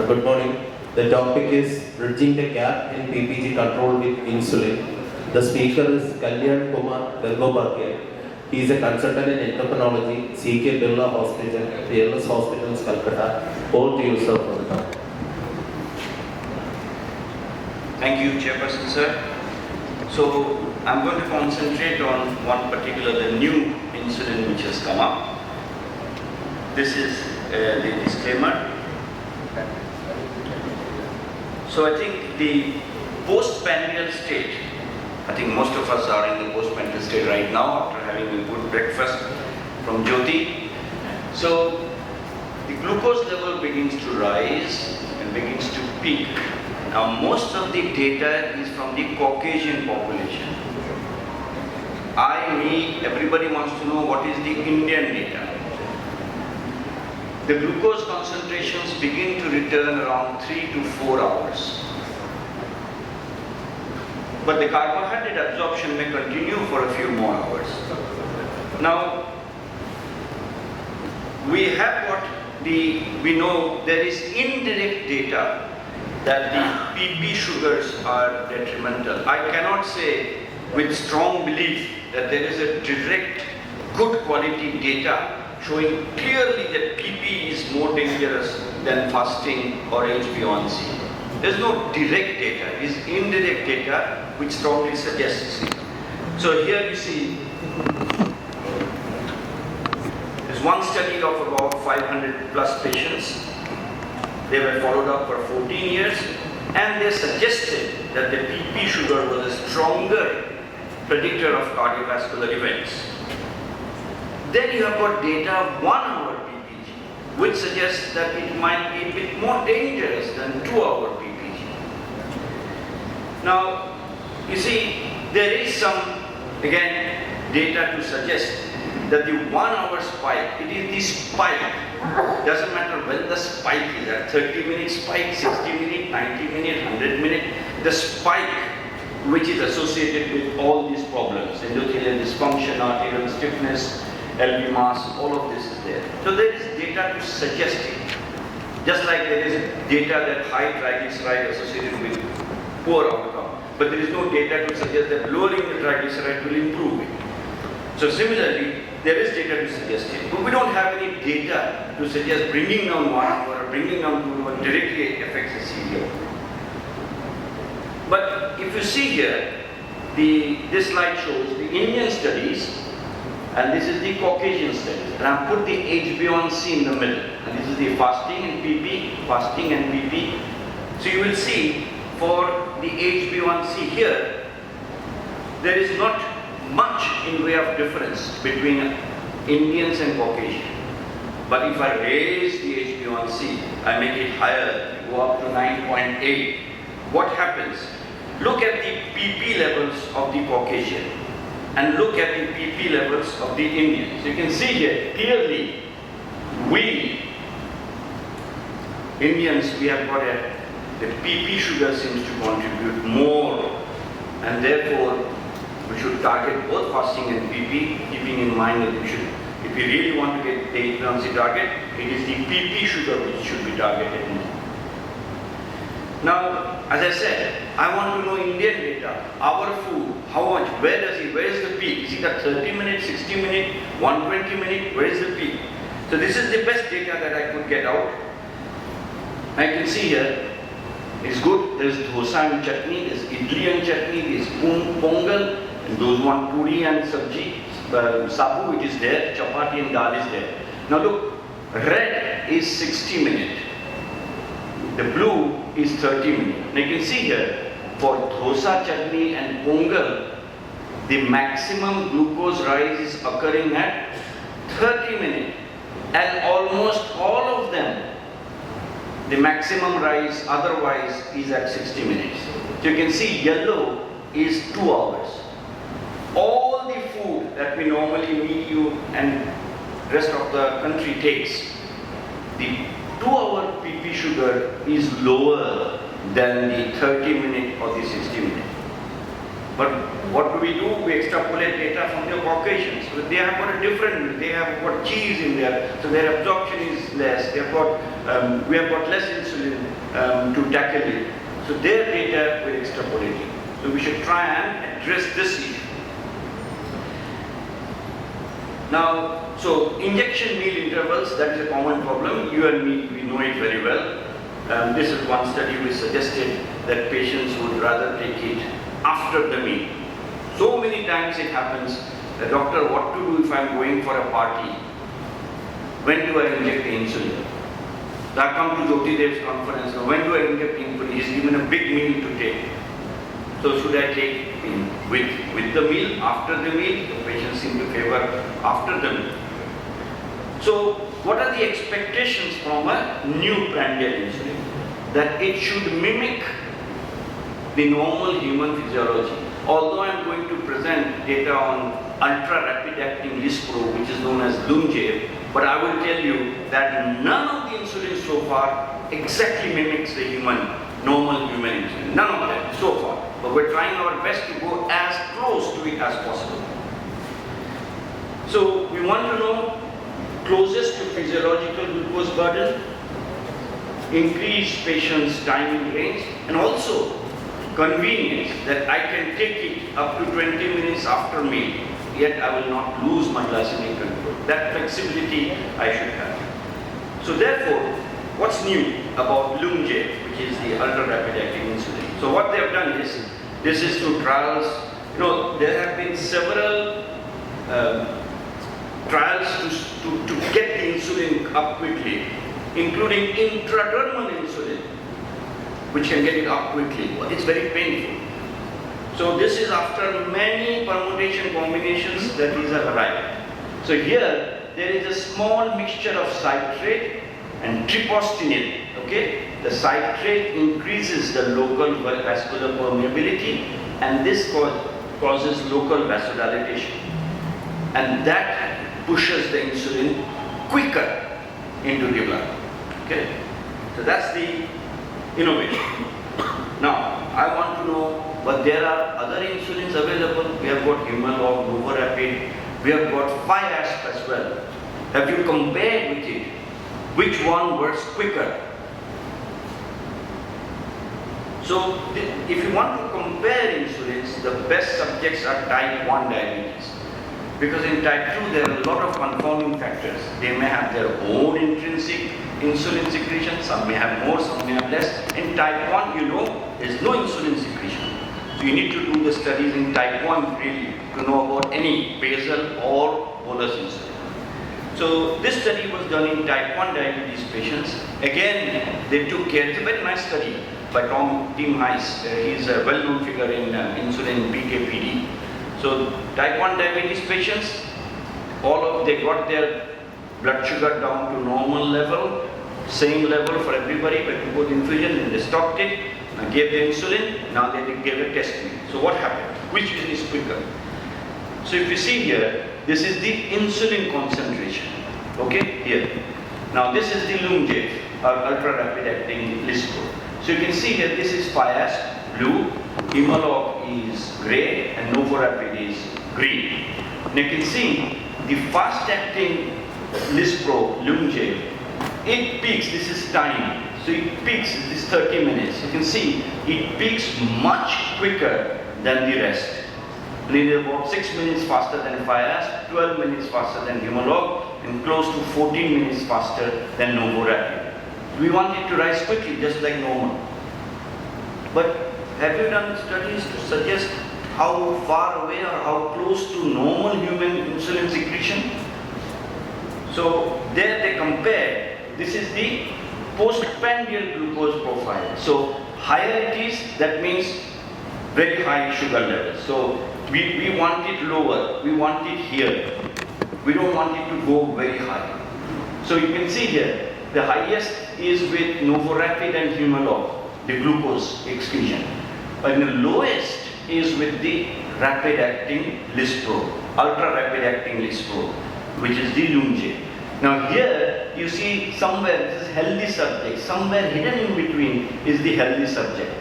Good morning. The topic is bridging the gap in PPG control with insulin. The speaker is Kalyan Kumar, Gangopadhyay. He is a consultant in endocrinology, CK Birla Hospital, PLS Hospitals, Calcutta. Over to you, sir, for the talk. Thank you, Chairperson, sir. So, I'm going to concentrate on one particular, the new insulin which has come up. This is the disclaimer. So I think the postprandial state, I think most of us are in the postprandial state right now after having a good breakfast from Jyoti. So the glucose level begins to rise and begins to peak. Now most of the data is from the Caucasian population. Everybody wants to know what is the Indian data. The glucose concentrations begin to return around 3 to 4 hours. But the carbohydrate absorption may continue for a few more hours. Now, we know there is indirect data that the PP sugars are detrimental. I cannot say with strong belief that there is a direct, good quality data showing clearly that PP is more dangerous than fasting or HbA1c. There's no direct data, it's indirect data which strongly suggests it. So here you see, there's one study of about 500 plus patients. They were followed up for 14 years and they suggested that the PP sugar was a stronger predictor of cardiovascular events. Then you have got data of 1 hour PPG, which suggests that it might be a bit more dangerous than 2 hour PPG. Now, you see, there is some, again, data to suggest that the 1 hour spike, it is the spike. Doesn't matter when the spike is, at 30-minute spike, 60-minute, 90-minute, 100-minute, the spike which is associated with all these problems, endothelial dysfunction, arterial stiffness, LV mass, all of this is there. So there is data to suggest it. Just like there is data that high triglyceride associated with poor outcome. But there is no data to suggest that lowering the triglyceride will improve it. So similarly, there is data to suggest it. But we don't have any data to suggest bringing down 1 hour or bringing down 2 hours directly affects the CVO. But if you see here, this slide shows the Indian studies, and this is the Caucasian studies. And I've put the HbA1c in the middle. And this is the fasting and PP, fasting and PP. So you will see for the HbA1c here, there is not much in way of difference between Indians and Caucasian. But if I raise the HbA1c, I make it higher, go up to 9.8. What happens? Look at the PP levels of the Caucasian and look at the PP levels of the Indians. You can see here clearly, we Indians, we have got the PP sugar seems to contribute more, and therefore we should target both fasting and PP, keeping in mind that if we really want to get the HbA1c target, it is the PP sugar which should be targeted more. Now, as I said, I want to know Indian data, our food, how much, where is the peak? Is it at 30 minutes, 60 minutes, 120 minutes, where is the peak? So this is the best data that I could get out. I can see here, it's good, there's dosa and chutney, there's idli and chutney, there's pongal, and those want puri and sabji, sabu which is there, chapati and dal is there. Now look, red is 60 minutes. The blue is 30 minutes. Now you can see here, for dosa, chutney and pongal, the maximum glucose rise is occurring at 30 minutes. And almost all of them, the maximum rise otherwise is at 60 minutes. So you can see yellow is 2 hours. All the food that we normally meet you and rest of the country takes, the 2-hour PP sugar is lower than the 30-minute or the 60-minute. But what do? We extrapolate data from the Caucasians. So they have got a different, they have got cheese in there, so their absorption is less. They have got we have got less insulin to tackle it. So their data we're extrapolating. So we should try and address this issue. Now, so injection meal intervals, that is a common problem. You and me, we know it very well. This is one study which suggested that patients would rather take it after the meal. So many times it happens, the doctor, what to do if I'm going for a party? When do I inject the insulin? So I come to Jyoti Dev's conference, so when do I inject insulin? He's given a big meal to take. So should I take with the meal, after the meal? The patients seem to favor after the meal. So what are the expectations from a new prandial insulin? That it should mimic the normal human physiology. Although I am going to present data on ultra rapid acting Lispro, which is known as Lumjave, but I will tell you that none of the insulin so far exactly mimics the normal human insulin. None of them so far. But we're trying our best to go as close to it as possible. So we want to know closest to physiological glucose burden, increase patient's time in range, and also convenience that I can take it up to 20 minutes after meal, yet I will not lose my glycemic control. That flexibility I should have. So therefore, what's new about Lumjave, which is the ultra-rapid acting insulin? So what they have done is, this is through trials. You know, there have been several trials to get the insulin up quickly, including intradermal insulin, which can get it up quickly, but it's very painful. So this is after many permutation combinations that these have arrived. So here, there is a small mixture of citrate and treprostinil, okay? The citrate increases the local vascular permeability, and this causes local vasodilatation. And that pushes the insulin quicker into the blood, okay? So that's the innovation. Now, I want to know, but there are other insulins available. We have got Humalog, Novorapid, we have got 5-ASP as well. Have you compared with it? Which one works quicker? So, if you want to compare insulins, the best subjects are type 1 diabetes. Because in type 2, there are a lot of confounding factors. They may have their own intrinsic insulin secretion, some may have more, some may have less. In type 1, you know, there is no insulin secretion. So you need to do the studies in type 1 really to know about any basal or bolus insulin. So this study was done in type 1 diabetes patients. Again, they took care. It's a very nice study by Tim Heiss. He's a well-known figure in insulin PKPD. So type 1 diabetes patients, they got their blood sugar down to normal level, same level for everybody, but to go to infusion, and they stopped it, gave the insulin, now they gave a test meal. So what happened? Which is quicker? So if you see here, this is the insulin concentration, okay, here. Now this is the Lumjave, or ultra-rapid acting Lispro. So you can see here, this is 5-ASP, blue, Humalog is grey, and Novorapid is green. And you can see the fast-acting Lispro, Lumjave, it peaks, this is time, so it peaks, this is 30 minutes. You can see it peaks much quicker than the rest. Nearly about 6 minutes faster than 5-ASP, 12 minutes faster than Humalog, and close to 14 minutes faster than Novorapid. We want it to rise quickly, just like normal. But have you done studies to suggest how far away or how close to normal human insulin secretion? So there they compare, this is the postprandial glucose profile. So higher it is, that means very high sugar levels. So we want it lower, we want it here. We don't want it to go very high. So you can see here, the highest is with Novorapid and Humalog, the glucose excretion. And the lowest is with the rapid acting Lispro, ultra rapid acting Lispro, which is the Lumjave. Now here you see somewhere this is healthy subject, somewhere hidden in between is the healthy subject.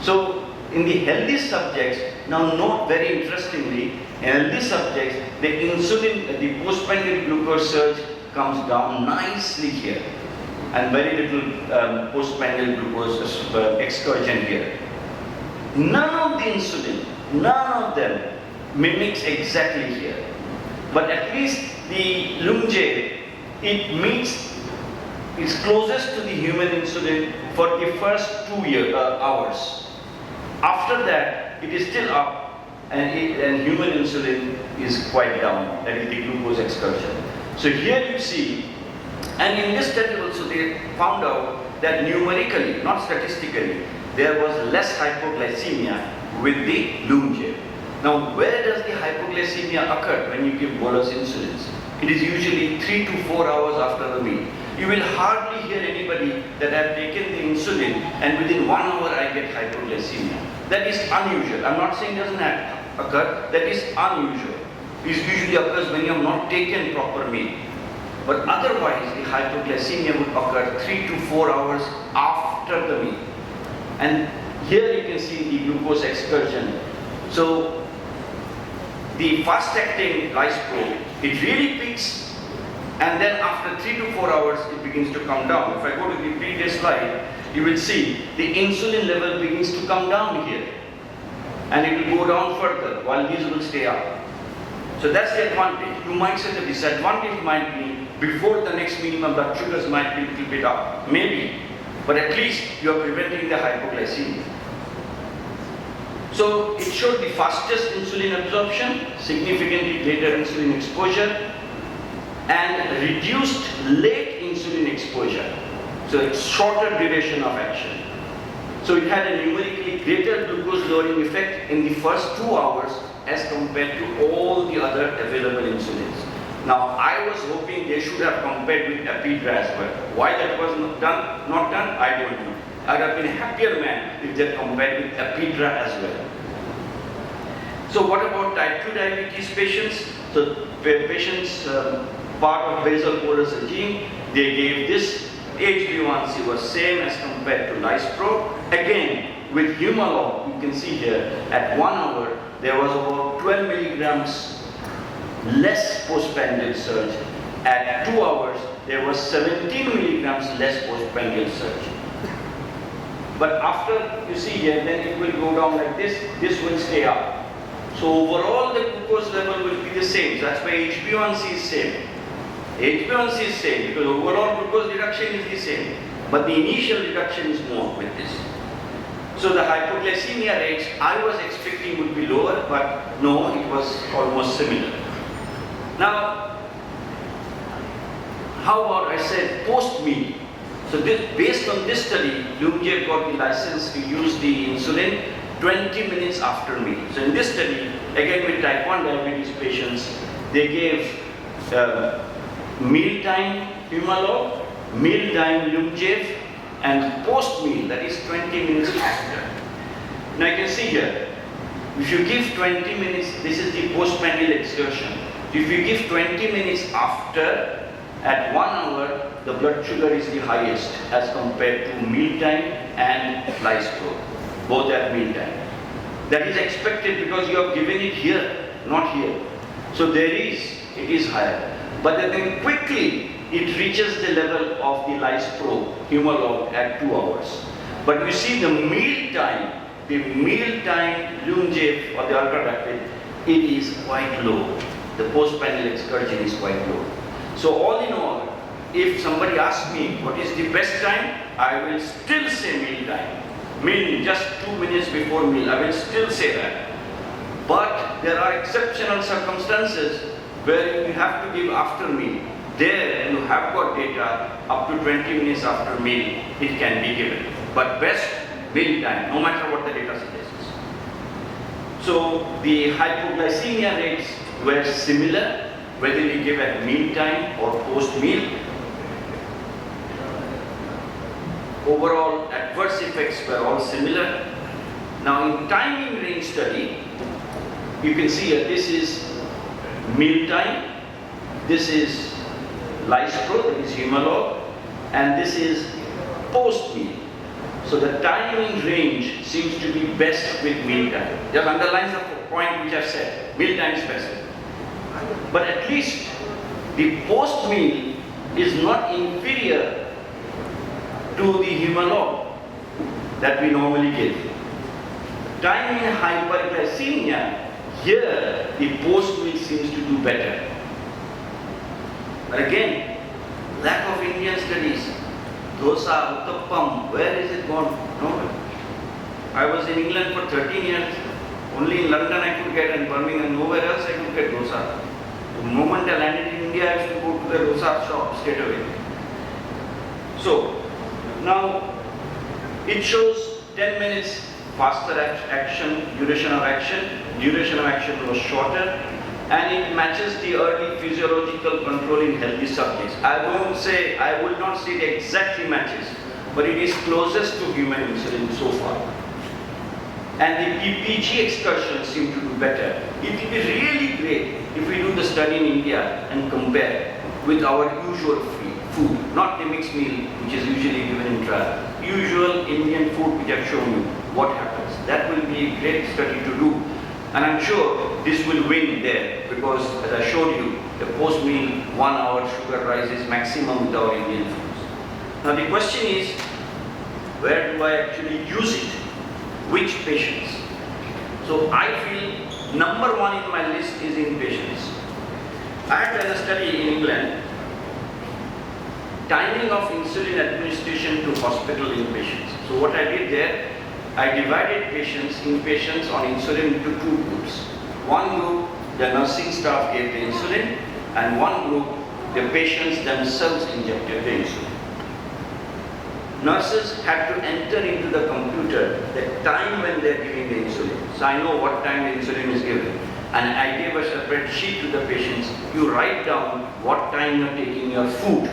So in the healthy subjects, now note very interestingly, in healthy subjects, the insulin, the postprandial glucose surge comes down nicely here. and very little postprandial glucose excursion here. None of the insulin, none of them mimics exactly here. But at least the Lumje, it meets, it's closest to the human insulin for the first 2 hours. After that, it is still up, and human insulin is quite down, that is the glucose excursion. So here you see, and in this study also they found out that numerically, not statistically, there was less hypoglycemia with the Lumje. Now, where does the hypoglycemia occur when you give bolus insulins? It is usually 3 to 4 hours after the meal. You will hardly hear anybody that have taken the insulin and within 1 hour I get hypoglycemia. That is unusual. I'm not saying it doesn't occur. That is unusual. This usually occurs when you have not taken proper meal. But otherwise, the hypoglycemia would occur 3 to 4 hours after the meal. And here you can see the glucose excursion. So the fast-acting Lispro, it really peaks, and then after 3 to 4 hours, it begins to come down. If I go to the previous slide, you will see the insulin level begins to come down here, and it will go down further while these will stay up. So that's the advantage. You might say the disadvantage might be before the next minimum blood sugars might be a little bit up, maybe, but at least you are preventing the hypoglycemia. So it showed the fastest insulin absorption, significantly greater insulin exposure, and reduced late insulin exposure. So it's shorter duration of action. So it had a numerically greater glucose lowering effect in the first 2 hours as compared to all the other available insulins. Now, I was hoping they should have compared with Apidra as well. Why that was not done, I don't know. I would have been a happier man if they compared with Apidra as well. So what about type 2 diabetes patients? So patients part of basal bolus regime, they gave this. HbA1c was same as compared to Lispro. Again, with Humalog, you can see here, at 1 hour, there was about 12 milligrams less postprandial surge. At 2 hours, there was 17 milligrams less postprandial surge. But after, you see here, then it will go down like this will stay up. So overall, the glucose level will be the same. That's why HbA1c is same. HbA1c is same because overall glucose reduction is the same. But the initial reduction is more with this. So the hypoglycemia rates I was expecting would be lower, but no, it was almost similar. Now, how about I said post-meal? So based on this study, Lumje got the license to use the insulin 20 minutes after meal. So in this study, again with type 1 diabetes patients, they gave mealtime Humalog, mealtime Lumje, and post-meal, that is 20 minutes after. Now you can see here, if you give 20 minutes, this is the postprandial excursion. If you give 20 minutes after, at 1 hour, the blood sugar is the highest as compared to mealtime and Lispro, both at mealtime. That is expected because you have given it here, not here. So it is higher. But then quickly, it reaches the level of the Lispro, Humalog at 2 hours. But you see the mealtime Lumje or the ultra-rapid, it is quite low. The postprandial excursion is quite low. So all in all, if somebody asks me what is the best time, I will still say meal time. Meal just 2 minutes before meal, I will still say that. But there are exceptional circumstances where you have to give after meal. There you have got data up to 20 minutes after meal, it can be given. But best meal time, no matter what the data suggests. So the hypoglycemia rates were similar, whether you give at meal time or post-meal. Overall adverse effects were all similar. Now in timing range study, you can see here this is meal time, this is Lispro, that is Humalog, and this is post-meal. So the timing range seems to be best with meal time. Just underlines the point which I've said, meal time is best. But at least the post-meal is not inferior to the Himalog that we normally give. Time in hyperglycemia, here the post-meal seems to do better. But again, lack of Indian studies. Dosa, uttappam, where is it gone? Nowhere. I was in England for 13 years. Only in London I could get, and Birmingham, nowhere else I could get dosa. The moment I landed in India, I used to go to the dosa shop straight away. So, now it shows 10 minutes faster action, duration of action was shorter, and it matches the early physiological control in healthy subjects. I will not say it exactly matches, but it is closest to human insulin so far. And the PPG excursions seem to do better. It will be really great if we do the study in India and compare with our usual food, not the mixed meal which is usually given in trial. Usual Indian food which I've shown you, what happens. That will be a great study to do. And I'm sure this will win there because, as I showed you, the post-meal 1 hour sugar rise is maximum with our Indian foods. Now the question is, where do I actually use it? Which patients? So I feel number one in my list is in patients. I had done a study in England, timing of insulin administration to hospital inpatients. So what I did there, I divided inpatients on insulin into two groups. One group, the nursing staff gave the insulin, and one group, the patients themselves injected the insulin. Nurses had to enter into the computer the time when they are giving the insulin. So I know what time the insulin is given. And I gave a separate sheet to the patients. You write down what time you are taking your food.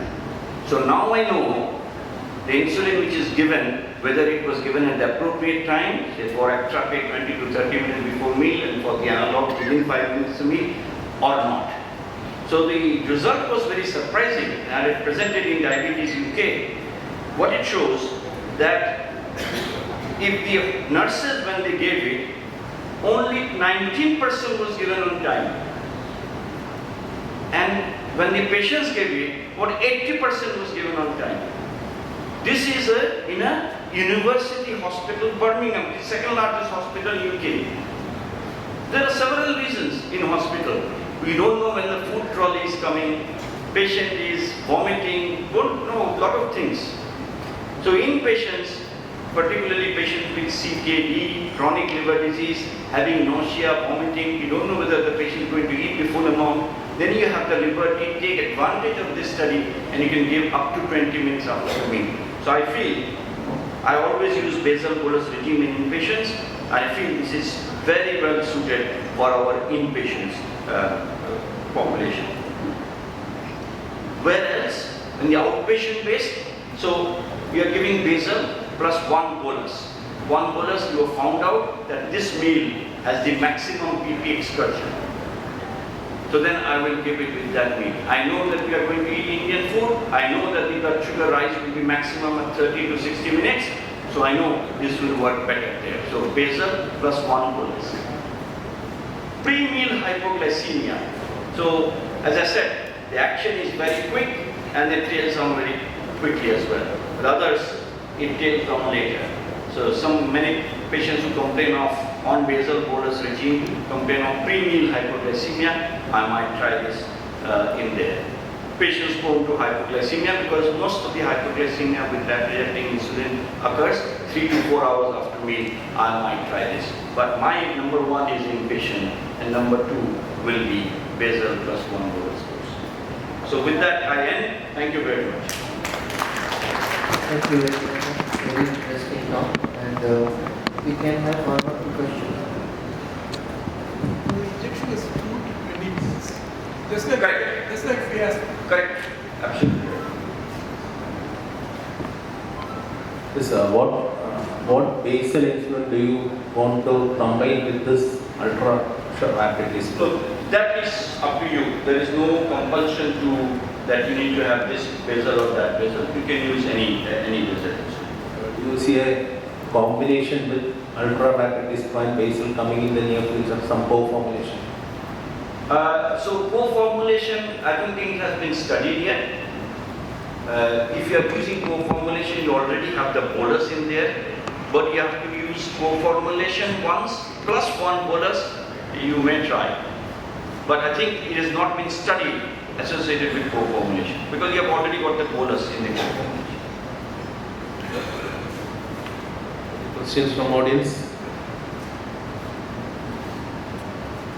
So now I know the insulin which is given, whether it was given at the appropriate time, say for extra pay 20 to 30 minutes before meal, and for the analog within 5 minutes of meal, or not. So the result was very surprising, and it presented in Diabetes UK. What it shows that if the nurses, when they gave it, only 19% was given on time. And when the patients gave it, about 80% was given on time. This is in a university hospital, Birmingham, the second largest hospital in UK. There are several reasons in hospital. We don't know when the food trolley is coming, patient is vomiting, don't know a lot of things. So in patients, particularly patients with CKD, chronic liver disease, having nausea, vomiting, you don't know whether the patient is going to eat the full amount, then you have the liberty, take advantage of this study, and you can give up to 20 minutes after the meal. So I feel, I always use basal bolus regime in inpatients. I feel this is very well suited for our inpatients population. Whereas, in the outpatient based, so we are giving basal plus one bolus. One bolus, you have found out that this meal has the maximum PP excursion. So then I will give it with that meal. I know that we are going to eat Indian food. I know that the blood sugar rise will be maximum at 30 to 60 minutes. So I know this will work better there. So basal plus one bolus. Pre-meal hypoglycemia. So as I said, the action is very quick and it tails down very quickly as well. With others, it tails down later. So many patients who complain of on basal bolus regime complain of pre-meal hypoglycemia. I might try this in there. Patients prone to hypoglycemia because most of the hypoglycemia with rapid-acting insulin occurs 3 to 4 hours after meal. I might try this. But my number one is inpatient and number two will be basal plus one bolus course. So with that I end. Thank you very much. Thank you very much. Very interesting talk, and we can have one or two questions. The injection is 2 to 20 minutes. Just like Correct. just like fiasco. Correct. Absolutely. This, what basal insulin do you want to combine with this ultra rapid insulin? So that is up to you. There is no compulsion to that you need to have this basal or that basal. You can use any basal. Do you see a combination with ultra rapid insulin basal coming in the near future, some co-formulation? So co-formulation, I don't think it has been studied yet. If you are using co-formulation, you already have the bolus in there, but you have to use co-formulation once plus one bolus, you may try. But I think it has not been studied associated with co-formulation because you have already got the bolus in the co-formulation. Questions from audience?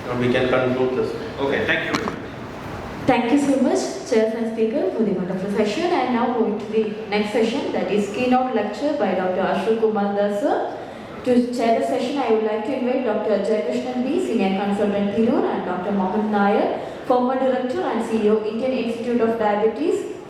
Now we can conclude this. Okay, thank you very much. Thank you so much, Chair and Speaker, for the wonderful session. And now going to the next session, that is keynote lecture by Dr. Kumar. To chair the session, I would like to invite Dr. Jaykrishnan B, Senior Consultant Thirur, and Dr. Mohan Nair, former Director and CEO, Indian Institute of Diabetes,